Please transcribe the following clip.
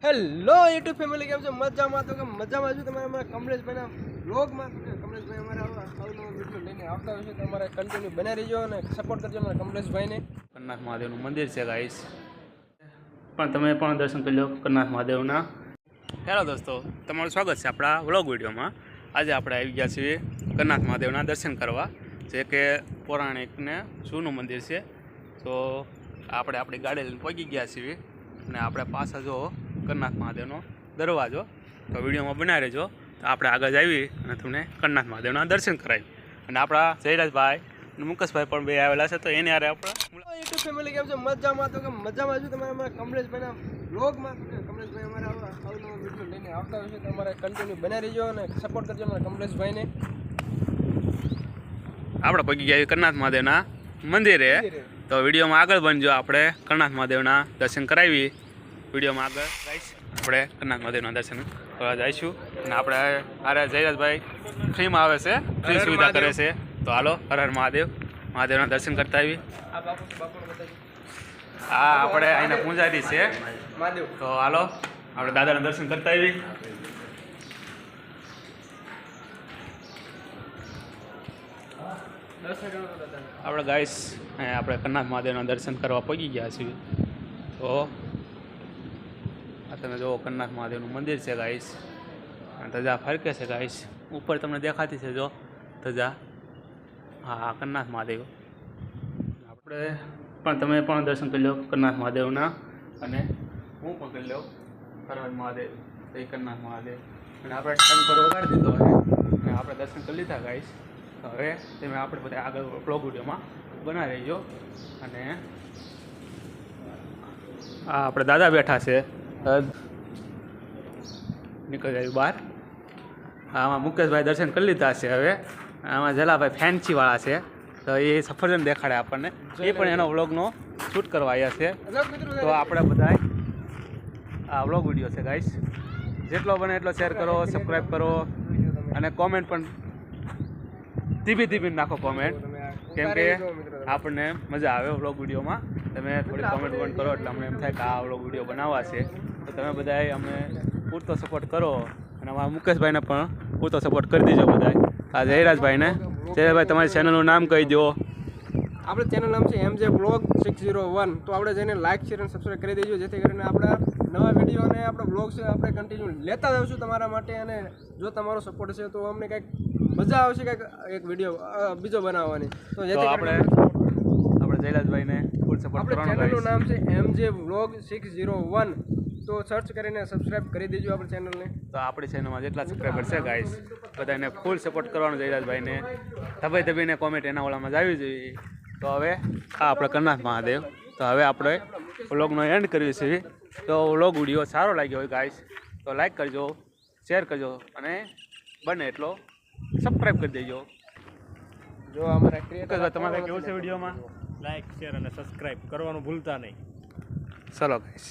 Hello YouTube family, કેમ છો? મજામાં તો કે મજામાં છું. તમારે અમારા કમલેશભાઈના વ્લોગમાં કમલેશભાઈ અમારા આવનો વિડીયો લઈને આવતા હોય છે, તો અમારે કન્ટિન્યુ બના રહીજો અને સપોર્ટ કરજો અમારા કમલેશભાઈને. કરનાથ મહાદેવનું મંદિર છે ગાઈસ, પણ તમે પણ દર્શન કરી લો કરનાથ મહાદેવના. હેલો દોસ્તો, તમારું સ્વાગત છે આપણા વ્લોગ વિડીયોમાં. આજે આપણે આવી ગયા છીએ કરનાથ મહાદેવના દર્શન કરવા, જે કે પૌરાણિક ને જૂનું મંદિર છે. તો આપણે આપણી ગાડી લઈને પહોંચી ગયા છીએ અને આપણે પાછા જો કરનાથ મહાદેવનો દરવાજો, તો વિડીયોમાં બનાવી રહેજો. તો આપણે આગળ આવી અને તમને કરનાથ મહાદેવના દર્શન કરાવી. અને આપણા જયરાજભાઈ અને મુકેશભાઈ પણ બે આવેલા છે, તો એને યારે આપણા યુટ્યુબ ફેમિલી, કેમ છો? મજામાં તો કે મજામાં છું. તમારે અમારા કમલેશભાઈના વ્લોગમાં કમલેશભાઈ અમારા આવનો વિડીયો લઈને આવતા હોય છે, તો અમારે કન્ટિન્યુ બના રહીજો અને સપોર્ટ કરજો અમારા કમલેશભાઈને. આપણે પહોંચી ગયા કરનાથ મહાદેવના મંદિરે, તો વિડીયોમાં આગળ બનજો. આપણે કરનાથ મહાદેવના દર્શન કરાવી. વિડીયોમાં આગળ ગાઈશ આપણે કરનાથ મહાદેવના દર્શન કરવા જઈશું. અને આપણે આરે જયરાજભાઈ ફ્રીમાં આવે છે, ફ્રી સુવિધા કરે છે. તો હાલો, હર હર મહાદેવ, મહાદેવના દર્શન કરતા આવી. હા, આપણે અહીંના પૂજારી છે મહાદેવ, તો હાલો આપણે દાદાના દર્શન કરતા આવી. આપણે ગાઈસ આપણે કરનાથ મહાદેવના દર્શન કરવા પહોંચી ગયા છીએ. તો આ તમે જુઓ કરનાથ મહાદેવનું મંદિર છે ગાઈસ, ધજા ફરકે છે ગાઈસ. ઉપર તમને દેખાતી છે જો ધજા. હા, કરનાથ મહાદેવ. આપણે પણ તમે પણ દર્શન કરી લો કરનાથ મહાદેવના, અને હું પણ કરી લઉં હર હર મહાદેવ, જય કરનાથ મહાદેવ. અને આપણે ટાઈમ પર વગાડી દીધો હોય અને આપણે દર્શન કરી લીધા ગાઈસ. હવે તમે આપણે બધા આગળ બ્લોગ વિડીયોમાં બનાવી રહીજો. અને આ આપણે દાદા બેઠા છે, નીકળી જાય બહાર. આમાં મુકેશભાઈ દર્શન કરી લીધા છે. હવે આમાં જલાભાઈ ફેન્સીવાળા છે, તો એ સફરજન દેખાડે આપણને. એ પણ એનો વ્લોગનો શૂટ કરવા આવ્યા છે. તો આપણે બધા આ વ્લોગ વિડીયો છે ગાઈસ, જેટલો બને એટલો શેર કરો, સબસ્ક્રાઈબ કરો, અને કોમેન્ટ પણ ધીમી નાખો કોમેન્ટ, કેમ કે આપણને મજા આવે વ્લોગ વિડીયોમાં. તમે થોડી કોમેન્ટ કરો એટલે અમને એમ થાય કે આ વ્લોગ વિડીયો બનાવવા છે. તો તમે બધાએ અમને પૂરતો સપોર્ટ કરો, અને અમારા મુકેશભાઈને પણ પૂરતો સપોર્ટ કરી દેજો બધાએ. આ જયરાજભાઈને, જયરાજભાઈ તમારી ચેનલનું નામ કહી દો. આપણે ચેનલ નામ છે MJ Vlog 601. તો આપણે જઈને લાઈક, શેર અને સબસ્ક્રાઈબ કરી દેજો, જેથી કરીને આપણા નવા વિડીયો અને આપણા બ્લોગ છે આપણે કન્ટિન્યુ લેતા જઈશું તમારા માટે. અને જો તમારો સપોર્ટ છે તો અમને કંઈક મજા આવશે કંઈક એક વિડીયો બીજો બનાવવાની. તો જેથી આપણે જયરાજભાઈને ફૂલ સપોર્ટ કરવાનો. ચેનલનું નામ છે MJ Vlog 601. તો સર્ચ કરીને સબસ્ક્રાઈબ કરી દેજો આપણી ચેનલને. તો આપણી ચેનલમાં જેટલા સબસ્ક્રાઈબર છે ગાઈસ, બધાને ફૂલ સપોર્ટ કરવાનો જયરાજભાઈને. ધબીને કોમેન્ટ એના ઓલામાં જ આવી જોઈએ. તો હવે આ આપણે કરનાથ મહાદેવ. તો હવે આપણે વ્લોગનો એન્ડ કરીએ છીએ. તો વ્લોગ વિડીયો સારો લાગ્યો હોય ગાઈસ, તો લાઈક કરજો, શેર કરજો, અને બને એટલો સબસ્ક્રાઈબ કરી દેજો. જો અમારા ક્રિએટર તમારે કેવું છે વિડીયોમાં? લાઈક, શેર અને સબસ્ક્રાઇબ કરવાનું ભૂલતા નહીં. ચલો ગાઈસ.